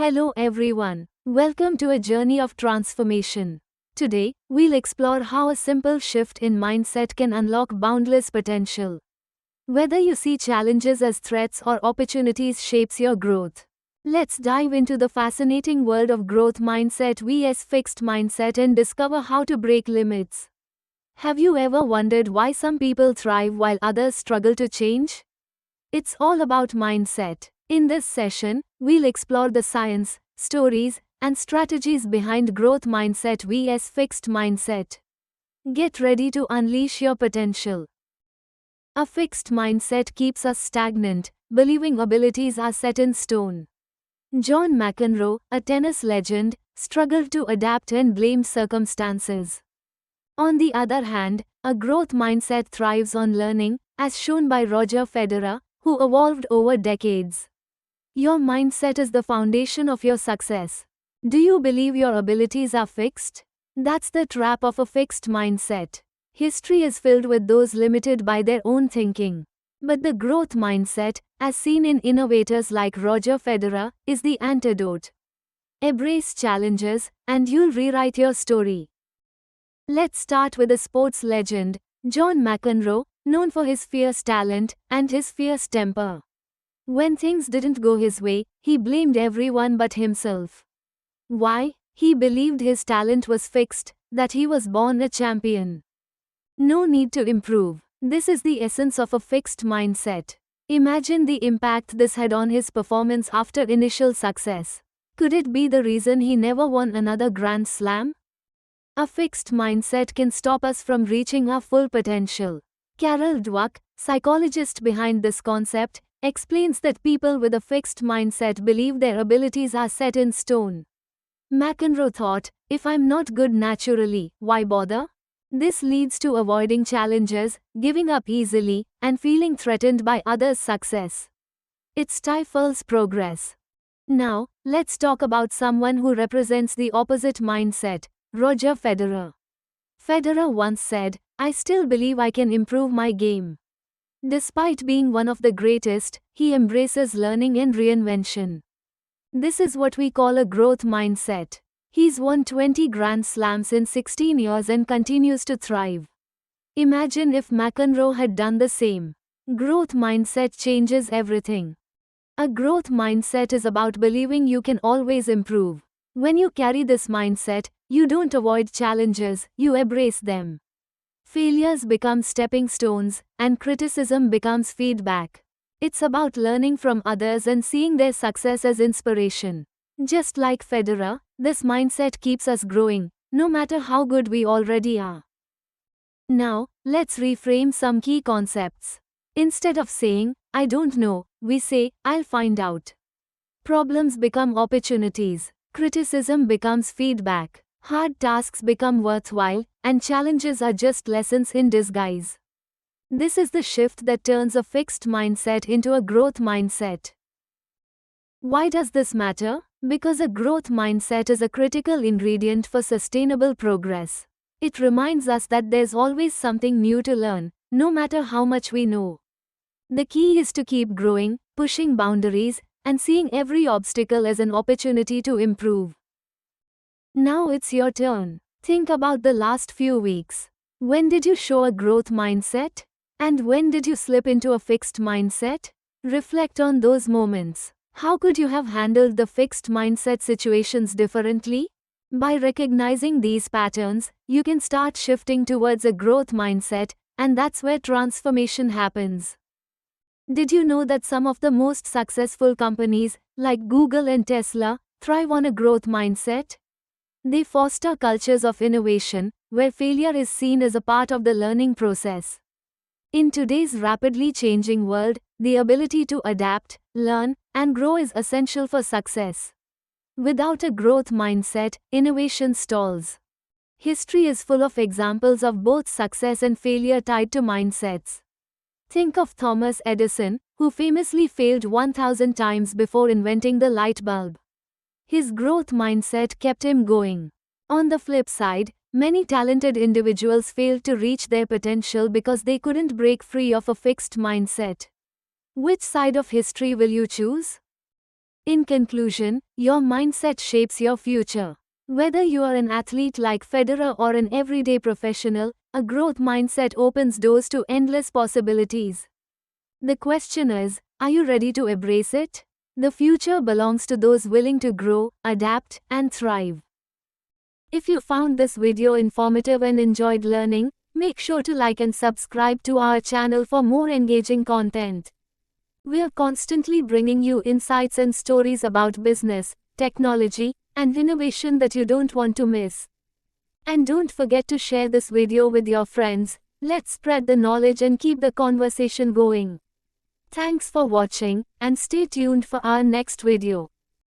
Hello everyone. Welcome to a journey of transformation. Today, we'll explore how a simple shift in mindset can unlock boundless potential. Whether you see challenges as threats or opportunities shapes your growth. Let's dive into the fascinating world of growth mindset vs fixed mindset and discover how to break limits. Have you ever wondered why some people thrive while others struggle to change? It's all about mindset. In this session, we'll explore the science, stories, and strategies behind growth mindset vs fixed mindset. Get ready to unleash your potential. A fixed mindset keeps us stagnant, believing abilities are set in stone. John McEnroe, a tennis legend, struggled to adapt and blamed circumstances. On the other hand, a growth mindset thrives on learning, as shown by Roger Federer, who evolved over decades. Your mindset is the foundation of your success. Do you believe your abilities are fixed? That's the trap of a fixed mindset. History is filled with those limited by their own thinking. But the growth mindset, as seen in innovators like Roger Federer, is the antidote. Embrace challenges, and you'll rewrite your story. Let's start with a sports legend, John McEnroe, known for his fierce talent and his fierce temper. When things didn't go his way, he blamed everyone but himself. Why? He believed his talent was fixed, that he was born a champion. No need to improve. This is the essence of a fixed mindset. Imagine the impact this had on his performance after initial success. Could it be the reason he never won another Grand Slam? A fixed mindset can stop us from reaching our full potential. Carol Dweck, psychologist behind this concept, explains that people with a fixed mindset believe their abilities are set in stone. McEnroe thought, if I'm not good naturally, why bother? This leads to avoiding challenges, giving up easily, and feeling threatened by others' success. It stifles progress. Now, let's talk about someone who represents the opposite mindset, Roger Federer. Federer once said, I still believe I can improve my game. Despite being one of the greatest, he embraces learning and reinvention. This is what we call a growth mindset. He's won 20 Grand Slams in 16 years and continues to thrive. Imagine if McEnroe had done the same. Growth mindset changes everything. A growth mindset is about believing you can always improve. When you carry this mindset, you don't avoid challenges, you embrace them. Failures become stepping stones, and criticism becomes feedback. It's about learning from others and seeing their success as inspiration. Just like Federer, this mindset keeps us growing, no matter how good we already are. Now, let's reframe some key concepts. Instead of saying, I don't know, we say, I'll find out. Problems become opportunities. Criticism becomes feedback. Hard tasks become worthwhile, and challenges are just lessons in disguise. This is the shift that turns a fixed mindset into a growth mindset. Why does this matter? Because a growth mindset is a critical ingredient for sustainable progress. It reminds us that there's always something new to learn, no matter how much we know. The key is to keep growing, pushing boundaries, and seeing every obstacle as an opportunity to improve. Now it's your turn. Think about the last few weeks. When did you show a growth mindset? And when did you slip into a fixed mindset? Reflect on those moments. How could you have handled the fixed mindset situations differently? By recognizing these patterns, you can start shifting towards a growth mindset, and that's where transformation happens. Did you know that some of the most successful companies, like Google and Tesla, thrive on a growth mindset? They foster cultures of innovation, where failure is seen as a part of the learning process. In today's rapidly changing world, the ability to adapt, learn, and grow is essential for success. Without a growth mindset, innovation stalls. History is full of examples of both success and failure tied to mindsets. Think of Thomas Edison, who famously failed 1,000 times before inventing the light bulb. His growth mindset kept him going. On the flip side, many talented individuals failed to reach their potential because they couldn't break free of a fixed mindset. Which side of history will you choose? In conclusion, your mindset shapes your future. Whether you are an athlete like Federer or an everyday professional, a growth mindset opens doors to endless possibilities. The question is, are you ready to embrace it? The future belongs to those willing to grow, adapt, and thrive. If you found this video informative and enjoyed learning, make sure to like and subscribe to our channel for more engaging content. We are constantly bringing you insights and stories about business, technology, and innovation that you don't want to miss. And don't forget to share this video with your friends. Let's spread the knowledge and keep the conversation going. Thanks for watching, and stay tuned for our next video.